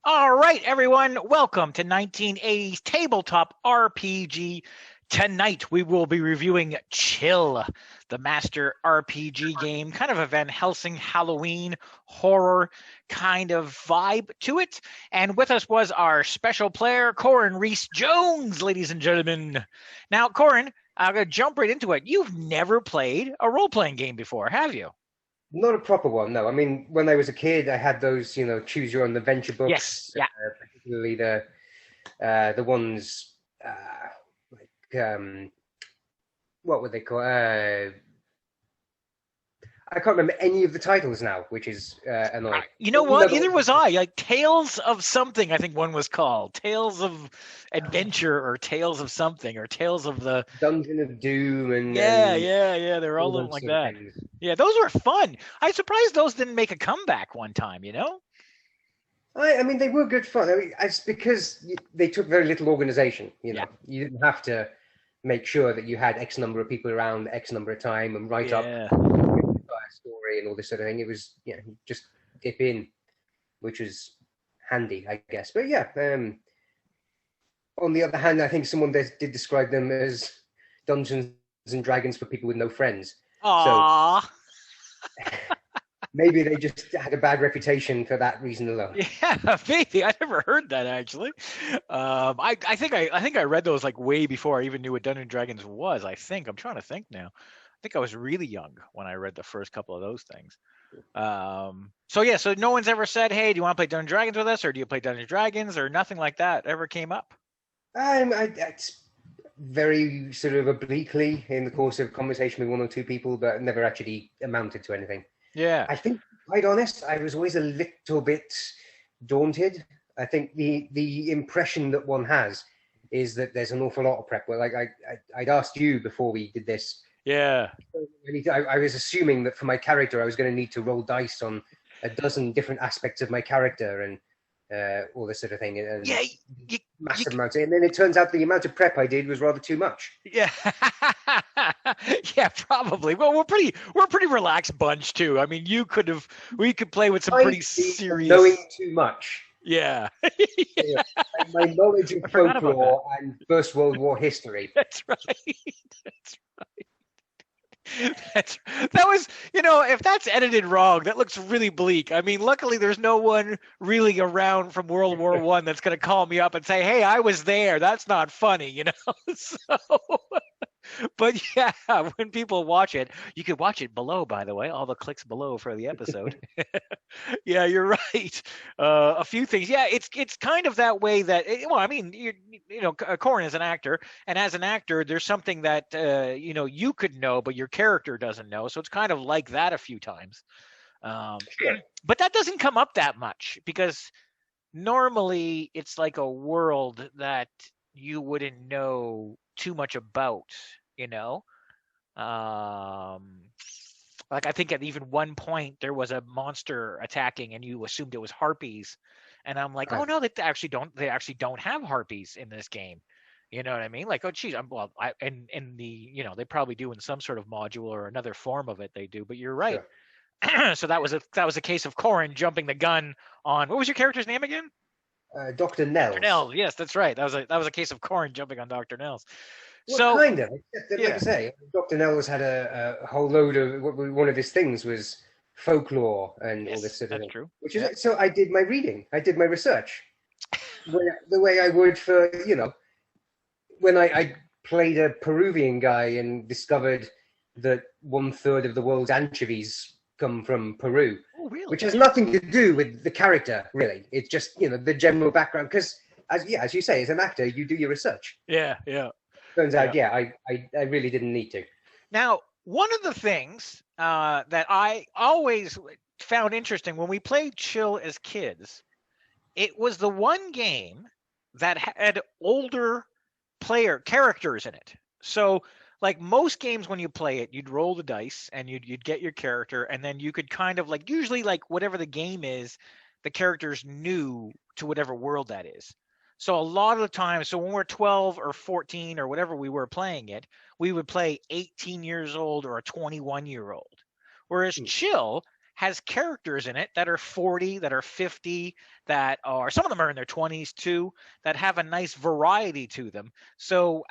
All right, everyone, welcome to 1980s Tabletop RPG. Tonight, we will be reviewing Chill, the master RPG game, kind of a Van Helsing Halloween horror kind of vibe to it. And with us was our special player, Corin Reese Jones, ladies and gentlemen. Now, Corin, I'm going to jump right into it. You've never played a role-playing game before, have you? Not a proper one, no. I mean, when I was a kid, I had those, choose your own adventure Yes, books, yeah. particularly the ones like what would they call? I can't remember any of the titles now, which is annoying. You know what? Neither was I. Like Tales of something, I think one was called. Tales of Adventure or Tales of something or Tales of the Dungeon of Doom and yeah. They're all all looking those like sort of that. things. Yeah, those were fun. I'm surprised those didn't make a comeback one time, you know? I mean, they were good fun. I mean, it's because they took very little organization. Yeah. You didn't have to make sure that you had X number of people around X number of time and write up Yeah. entire story and all this sort of thing. It was, just dip in, which was handy, I guess. But yeah, on the other hand, I think someone did describe them as Dungeons and Dragons for people with no friends. So Aww. maybe they just had a bad reputation for that reason alone. Yeah, maybe. I never heard that actually. I think I read those like way before I even knew what Dungeons and Dragons was. I think I'm trying to think now. I think I was really young when I read the first couple of those things. So no one's ever said, "Hey, do you want to play Dungeons and Dragons with us, or do you play Dungeons and Dragons?" Or nothing like that ever came up. It's very sort of obliquely in the course of conversation with one or two people, but never actually amounted to anything. Yeah. I think, quite honest, I was always a little bit daunted. I think the impression that one has is that there's an awful lot of prep. Well, like I'd asked you before we did this. Yeah. I was assuming that for my character, I was going to need to roll dice on a dozen different aspects of my character and all this sort of thing, and Yeah. massive amounts. And then it turns out the amount of prep I did was rather too much. Yeah. Yeah, probably. Well, we're a pretty relaxed bunch too. I mean, we could play with some pretty serious knowing too much. Yeah. Yeah. My knowledge of folklore and First World War history. That's right. That's right. That was, if that's edited wrong, that looks really bleak. I mean, luckily there's no one really around from World War I that's going to call me up and say, "Hey, I was there." That's not funny, So, but yeah, when people watch it, you could watch it below, by the way, all the clicks below for the episode. Yeah, you're right. A few things. Yeah, it's kind of that way that, well, I mean, Corin is an actor, and as an actor, there's something that, you could know, but your character doesn't know. So it's kind of like that a few times. But that doesn't come up that much because normally it's like a world that you wouldn't know too much about, you know? Like I think at even one point there was a monster attacking and you assumed it was harpies. And I'm like, oh no, they actually don't have harpies in this game. You know what I mean? Like, oh geez, they probably do in some sort of module or another form of it they do, but you're right. Sure. So that was a case of Corin jumping the gun on, what was your character's name again? Dr. Nels. Dr. Nels, yes, that's right. That was a case of Corin jumping on Dr. Nels. Well, so kind of. Like I say, Dr. Nels had a whole load of one of his things was folklore and all this sort of thing. True. Which is so I did my reading, I did my research, the way I would for when I played a Peruvian guy and discovered that 1/3 of the world's anchovies come from Peru. Oh, really? Which has nothing to do with the character, really. It's just the general background. Because as you say, as an actor, you do your research. Yeah. Turns out, I really didn't need to. Now, one of the things that I always found interesting when we played Chill as kids, it was the one game that had older player characters in it. So, like most games, when you play it, you'd roll the dice and you'd get your character, and then you could kind of usually whatever the game is, the character's new to whatever world that is. So a lot of the time, so when we're 12 or 14 or whatever we were playing it, we would play 18 years old or a 21-year-old. Whereas Chill has characters in it that are 40, that are 50, that are, some of them are in their 20s too, that have a nice variety to them. So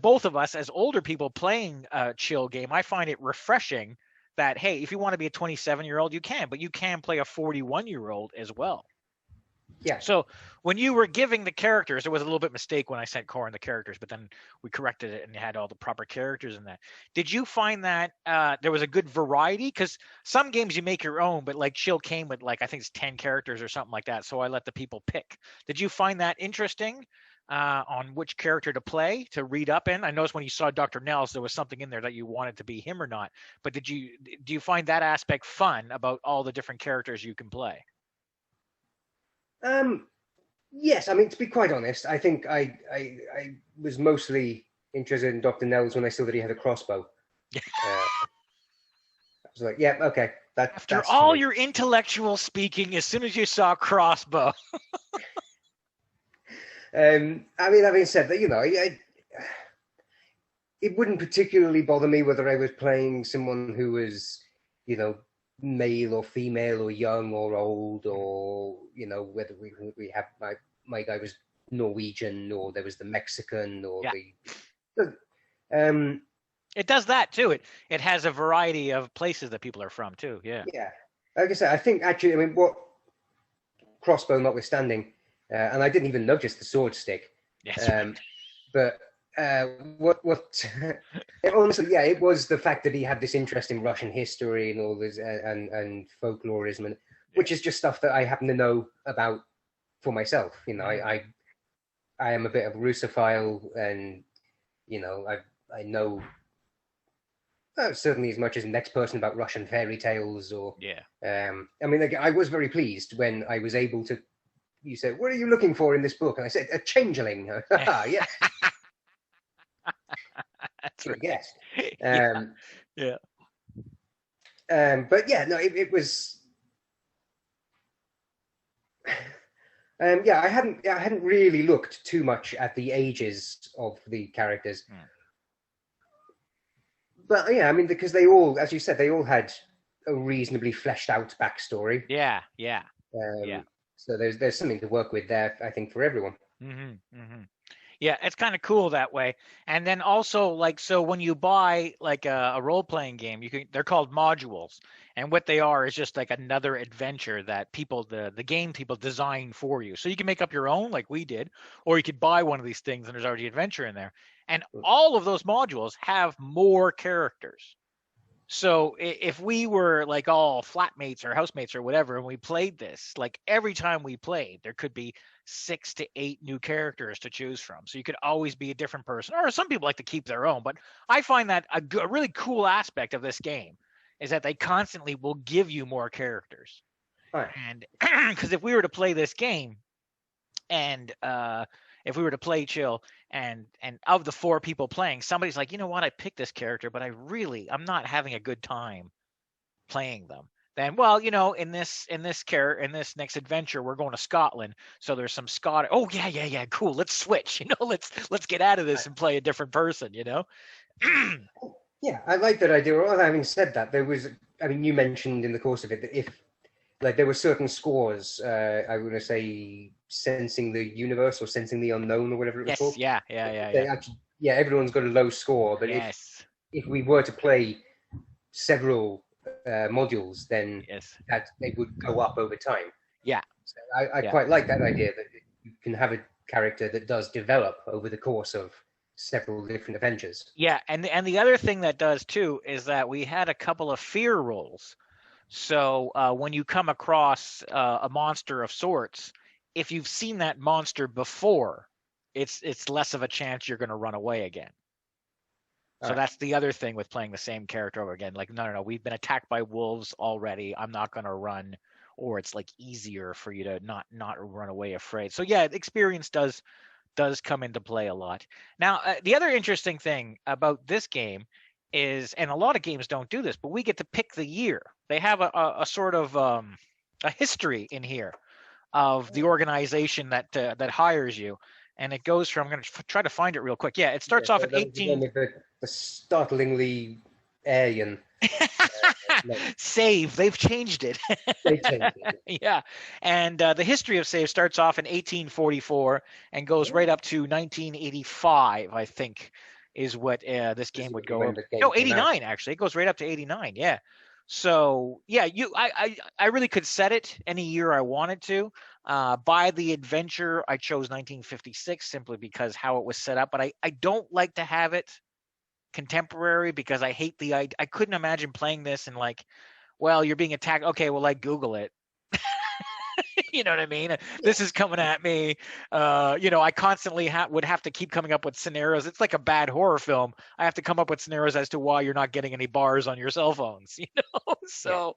both of us as older people playing a chill game, I find it refreshing that, hey, if you want to be a 27-year-old, you can, but you can play a 41-year-old as well. Yeah. So when you were giving the characters, there was a little bit mistake when I sent Corin the characters, but then we corrected it and you had all the proper characters in that. Did you find that there was a good variety? Because some games you make your own, but like Chill came with like, I think it's 10 characters or something like that. So I let the people pick. Did you find that interesting on which character to play, to read up in? I noticed when you saw Dr. Nels, there was something in there that you wanted to be him or not. But do you find that aspect fun about all the different characters you can play? Yes, I mean, to be quite honest, I think I was mostly interested in Dr. Nels when I saw that he had a crossbow. I was like, yeah, okay. After That's all fine. your intellectual speaking, as soon as you saw crossbow. I mean, having said that, it wouldn't particularly bother me whether I was playing someone who was, male or female or young or old, or whether we have my guy was Norwegian, or there was the Mexican, or Yeah. the It does that too. It has a variety of places that people are from too. Yeah. yeah. Like I said, I think actually, I mean, what crossbow notwithstanding, and I didn't even notice the sword stick. Yes. But what honestly, yeah, it was the fact that he had this interest in Russian history and all this and folklorism, and which is just stuff that I happen to know about for myself. I am a bit of a Russophile, and I know certainly as much as the next person about Russian fairy tales, or Yeah. I mean, I was very pleased when I was able to. You said, "What are you looking for in this book?" And I said, "A changeling." Yes. That's right. Yes. Yeah. But yeah, no, it was. Yeah, I hadn't really looked too much at the ages of the characters. But yeah, I mean, because they all, as you said, they all had a reasonably fleshed out backstory. Yeah. So there's something to work with there, I think, for everyone. Yeah, it's kind of cool that way. And then also, like, so when you buy like a role-playing game, they're called modules, and what they are is just like another adventure that the game people design for you. So you can make up your own, like we did, or you could buy one of these things and there's already adventure in there. And all of those modules have more characters. So if we were like all flatmates or housemates or whatever, and we played this, like every time we played, there could be 6 to 8 new characters to choose from. So you could always be a different person. Or some people like to keep their own, but I find that a really cool aspect of this game is that they constantly will give you more characters. Right. And because if we were to play this game, and if we were to play Chill, and of the 4 people playing, somebody's like, you know what, I picked this character, but I'm not having a good time playing them. Then, well, in this next adventure, we're going to Scotland, so there's some Scottish. Oh yeah, cool. Let's switch. Let's get out of this and play a different person. Yeah, I like that idea. Well, having said that, I mean, you mentioned in the course of it that if like there were certain scores, I want to say sensing the universe or sensing the unknown or whatever it was called. Yeah. Actually, everyone's got a low score, but if we were to play several modules, then that they would go up over time. Yeah. So I quite like that idea that you can have a character that does develop over the course of several different adventures. Yeah, and the other thing that does too is that we had a couple of fear rolls. So when you come across a monster of sorts, if you've seen that monster before, it's less of a chance you're going to run away again. So that's the other thing with playing the same character over again. Like, no, we've been attacked by wolves already. I'm not going to run, or it's like easier for you to not run away afraid. So yeah, experience does come into play a lot. Now, the other interesting thing about this game is, and a lot of games don't do this, but we get to pick the year. They have a sort of a history in here of the organization that hires you, and it goes from. I'm going to try to find it real quick. Yeah, it starts off at 18. The startlingly alien. No, Save. They've changed it. they changed it. Yeah. And the history of Save starts off in 1844 and goes Yeah. right up to 1985, I think, is what this game would go When up. the game No, came out. 89 actually. It goes right up to 89. Yeah. So yeah, I really could set it any year I wanted to. By the adventure, I chose 1956 simply because how it was set up. But I don't like to have it contemporary because I hate I couldn't imagine playing this and like, well, you're being attacked. Okay, well, like Google it. You know what I mean? This is coming at me. I constantly would have to keep coming up with scenarios. It's like a bad horror film. I have to come up with scenarios as to why you're not getting any bars on your cell phones. So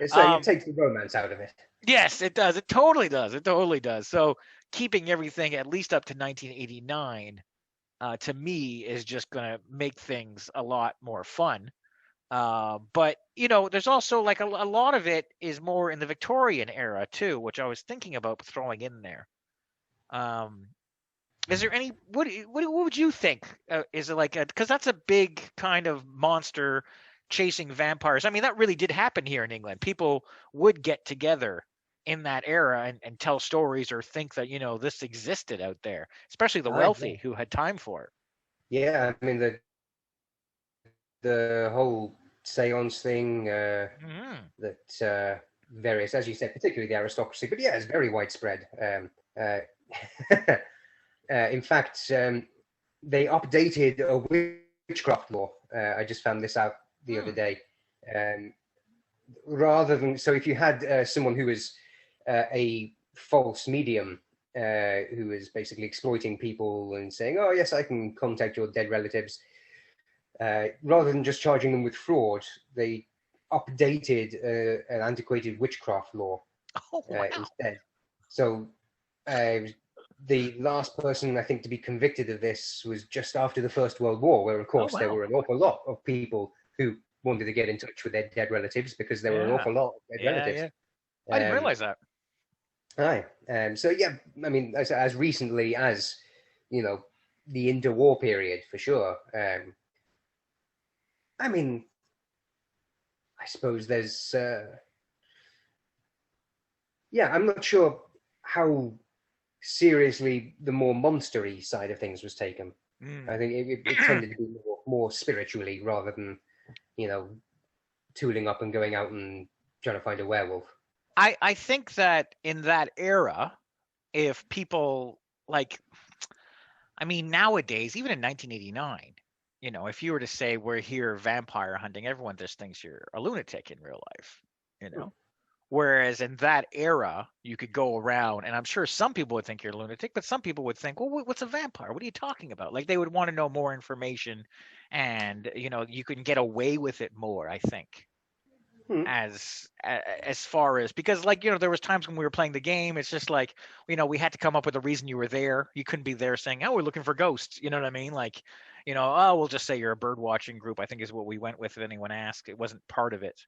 Yeah. So it um, takes the romance out of it. yes, it does. It totally does. It totally does. So keeping everything at least up to 1989 to me is just going to make things a lot more fun. But there's also like a lot of it is more in the Victorian era too, which I was thinking about throwing in there. Is there any what would you think? Is it like because that's a big kind of monster chasing vampires. I mean, that really did happen here in England. People would get together in that era and tell stories or think that this existed out there, especially the Yeah. wealthy who had time for it. Yeah, I mean the whole seance thing that various, as you said, particularly the aristocracy, but yeah, it's very widespread. In fact, they updated a witchcraft law. I just found this out the other day. Rather than, so if you had someone who was a false medium who was basically exploiting people and saying, oh, yes, I can contact your dead relatives, rather than just charging them with fraud, they updated an antiquated witchcraft law Oh wow! instead. So the last person I think to be convicted of this was just after the First World War, where of course there wow! were an awful lot of people who wanted to get in touch with their dead relatives because there were an Yeah, awful lot of dead relatives. yeah. I didn't Um, realize that. aye. So yeah, I mean, as recently as the interwar period for sure. I mean, I suppose there's yeah, I'm not sure how seriously the more monstery side of things was taken. I think it tended to be more spiritually rather than, tooling up and going out and trying to find a werewolf. I think that in that era, if people like, I mean, nowadays, even in 1989, if you were to say we're here vampire hunting, everyone just thinks you're a lunatic in real life. Whereas in that era, you could go around, and I'm sure some people would think you're a lunatic, but some people would think, well, what's a vampire? What are you talking about? Like they would want to know more information, and you can get away with it more, I think. Hmm. As far as because like there was times when we were playing the game, it's just like we had to come up with a reason you were there. You couldn't be there saying, oh, we're looking for ghosts, you know what I mean? Like oh, we'll just say you're a bird watching group, I think is what we went with if anyone asked. It wasn't part of it.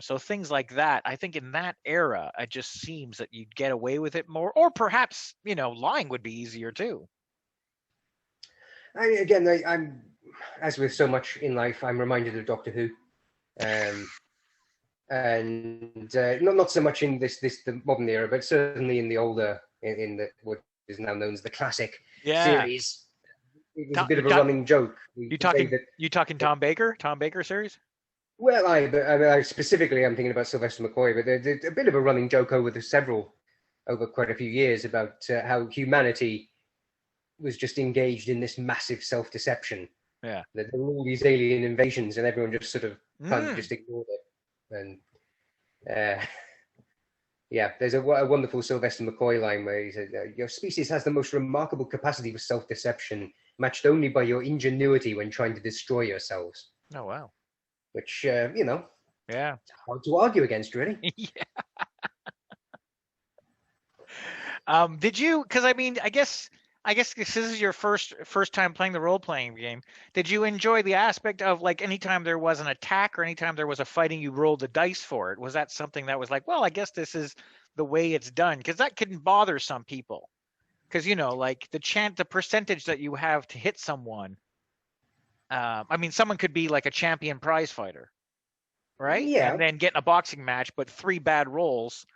So things like that, I think in that era it just seems that you'd get away with it more, or perhaps lying would be easier too. I'm as with so much in life, I'm reminded of Doctor Who. And not so much in the modern era, but certainly in the older in the what is now known as the classic series. It was a bit of a running joke. You talking Tom Baker series? Well, I specifically I'm thinking about Sylvester McCoy, but there's a bit of a running joke over quite a few years about how humanity was just engaged in this massive self-deception. Yeah, that there were all these alien invasions, and everyone just sort of kind of just ignored it. And yeah, there's a wonderful Sylvester McCoy line where he said, "Your species has the most remarkable capacity for self-deception, matched only by your ingenuity when trying to destroy yourselves." oh wow, Which yeah, it's hard to argue against, really. yeah. Did you? Because I mean, I guess this is your first time playing the role playing game. Did you enjoy the aspect of like anytime there was an attack or anytime there was a fighting, you rolled the dice for it? Was that something that was like, well, I guess this is the way it's done? Because that can bother some people. Because like the percentage that you have to hit someone I mean, someone could be like a champion prize fighter, right? Yeah, And then get in a boxing match, but 3 bad rolls.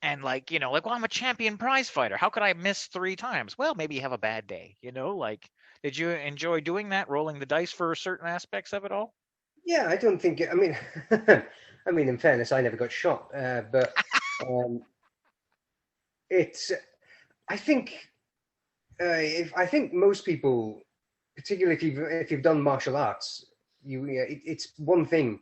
And like, well, I'm a champion prize fighter. How could I miss 3 times? Well, maybe you have a bad day, like, did you enjoy doing that, rolling the dice for certain aspects of it all? yeah. I don't think. I mean, I mean, in fairness, I never got shot, but um, it's. I think. I think most people, particularly if you've done martial arts, it's one thing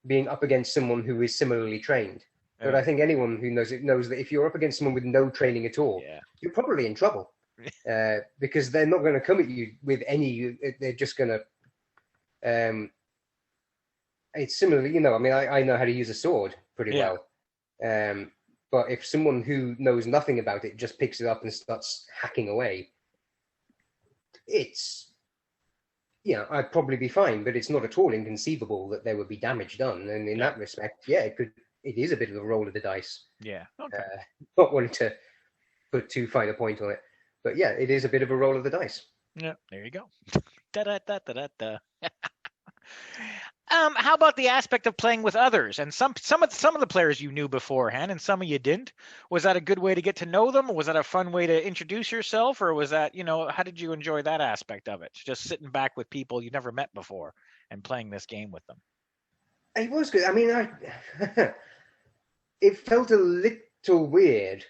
being up against someone who is similarly trained. But I think anyone who knows it knows that if you're up against someone with no training at all, Yeah. you're probably in trouble because they're not going to come at you with any. They're just going to. It's similarly, I mean, I know how to use a sword pretty Yeah. well, but if someone who knows nothing about it just picks it up and starts hacking away, it's I'd probably be fine, but it's not at all inconceivable that there would be damage done. And in that respect, yeah, it is a bit of a roll of the dice. Yeah. Okay. Not wanting to put too fine a point on it, but yeah, it is a bit of a roll of the dice. Yeah. There you go. Da da da da da da. How about the aspect of playing with others? And some of the players you knew beforehand, and some of you didn't. Was that a good way to get to know them? Was that a fun way to introduce yourself, or was that, how did you enjoy that aspect of it? Just sitting back with people you never met before and playing this game with them. It was good. I mean, it felt a little weird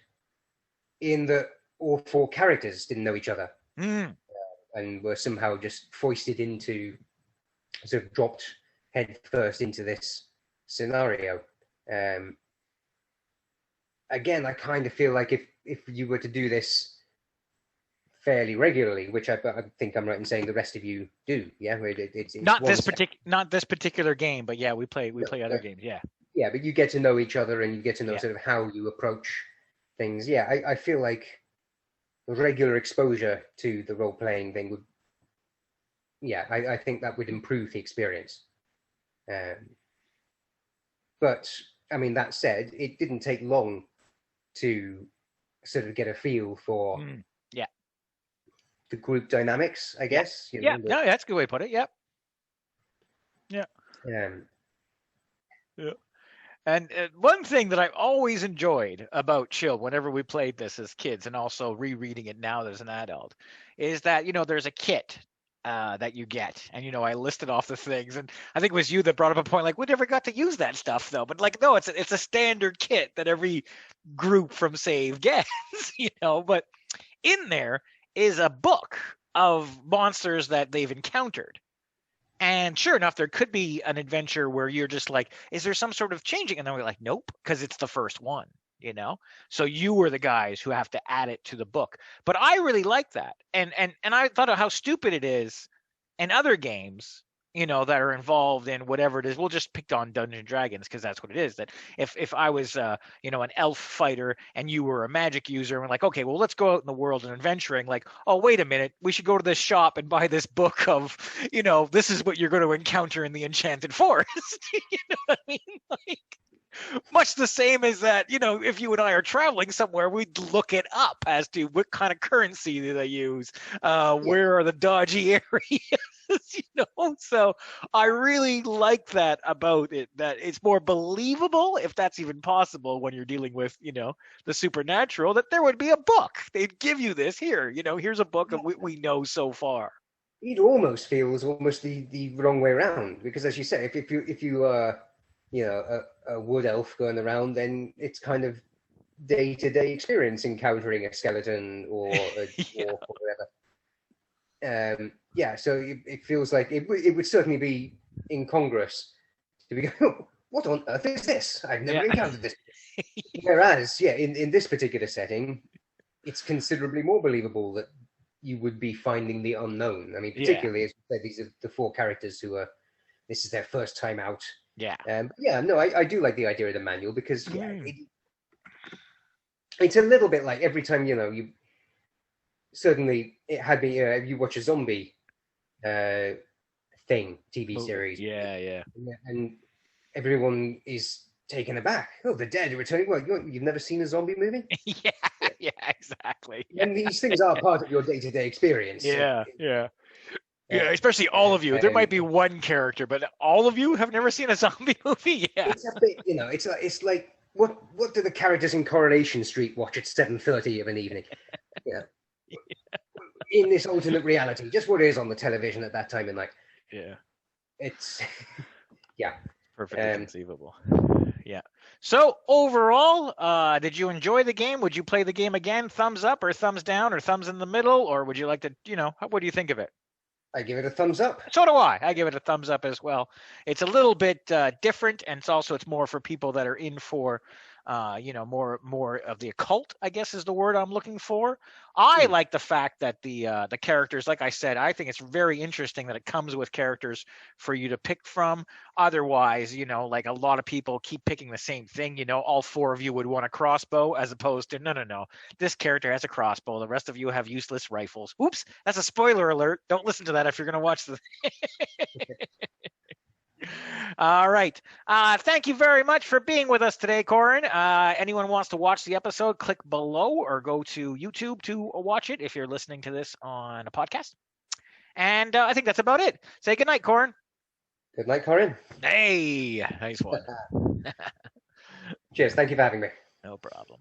in that all 4 characters didn't know each other and were somehow just foisted into, sort of dropped head first into this scenario. Again, I kind of feel like if you were to do this fairly regularly, which I think I'm right in saying the rest of you do, yeah. It's not this particular game, but yeah, we play other games, yeah. Yeah, but you get to know each other and you get to know sort of how you approach things. Yeah, I feel like regular exposure to the role playing thing would. Yeah, I think that would improve the experience. But I mean, that said, it didn't take long to sort of get a feel for the group dynamics, I guess. No, that's a good way to put it. Yep. Yeah. Yeah. And one thing that I always enjoyed about Chill whenever we played this as kids, and also rereading it now as an adult, is that, there's a kit that you get. And, I listed off the things. And I think it was you that brought up a point like, we never got to use that stuff, though. But, like, no, it's a standard kit that every group from Save gets, But in there is a book of monsters that they've encountered. And sure enough, there could be an adventure where you're just like, is there some sort of changing? And then we're like, nope, because it's the first one, So you were the guys who have to add it to the book. But I really like that. And I thought of how stupid it is in other games, that are involved in whatever it is. We'll just pick on Dungeons and Dragons because that's what it is. That if I was, an elf fighter and you were a magic user, and we're like, okay, well, let's go out in the world and adventuring. Like, oh, wait a minute, we should go to this shop and buy this book of, this is what you're going to encounter in the Enchanted Forest. You know what I mean? Like, much the same as that, if you and I are traveling somewhere, we'd look it up as to what kind of currency do they use, where are the dodgy areas, So I really like that about it, that it's more believable, if that's even possible when you're dealing with, the supernatural, that there would be a book. They'd give you this here, here's a book of what we know so far. It almost feels almost the wrong way around, because as you say, if you a wood elf going around, then it's kind of day-to-day experience encountering a skeleton or a dwarf or whatever. So it feels like it would certainly be incongruous to be going, oh, what on earth is this? I've never encountered this. Whereas, in this particular setting, it's considerably more believable that you would be finding the unknown. I mean, particularly as you said, these are the 4 characters who this is their first time out. Yeah. I do like the idea of the manual because it's a little bit like every time you certainly it had me. You watch a zombie TV series, and everyone is taken aback. Oh, the dead are returning. Well, you've never seen a zombie movie? Yeah, exactly. And these things are part of your day-to-day experience. Yeah. Yeah, especially all of you. There might be one character, but all of you have never seen a zombie movie. Yeah, it's a bit, it's like what do the characters in Coronation Street watch at 7:30 of an evening? Yeah, in this alternate reality, just what is on the television at that time in night. yeah, It's yeah, perfectly conceivable. Yeah. So overall, did you enjoy the game? Would you play the game again? Thumbs up or thumbs down or thumbs in the middle? Or would you like to, what do you think of it? I give it a thumbs up. So do I. I give it a thumbs up as well. It's a little bit different, and it's more for people that are in for, more of the occult, I guess is the word I'm looking for. I like the fact that the characters, like I said, I think it's very interesting that it comes with characters for you to pick from. Otherwise, like a lot of people keep picking the same thing. All four of you would want a crossbow, as opposed to no. This character has a crossbow. The rest of you have useless rifles. Oops, that's a spoiler alert. Don't listen to that if you're going to watch the. All right. Thank you very much for being with us today, Corin. Anyone wants to watch the episode, click below or go to YouTube to watch it if you're listening to this on a podcast. And I think that's about it. Say good night, Corin. Good night, Corin. Hey, nice one. Cheers. Thank you for having me. No problem.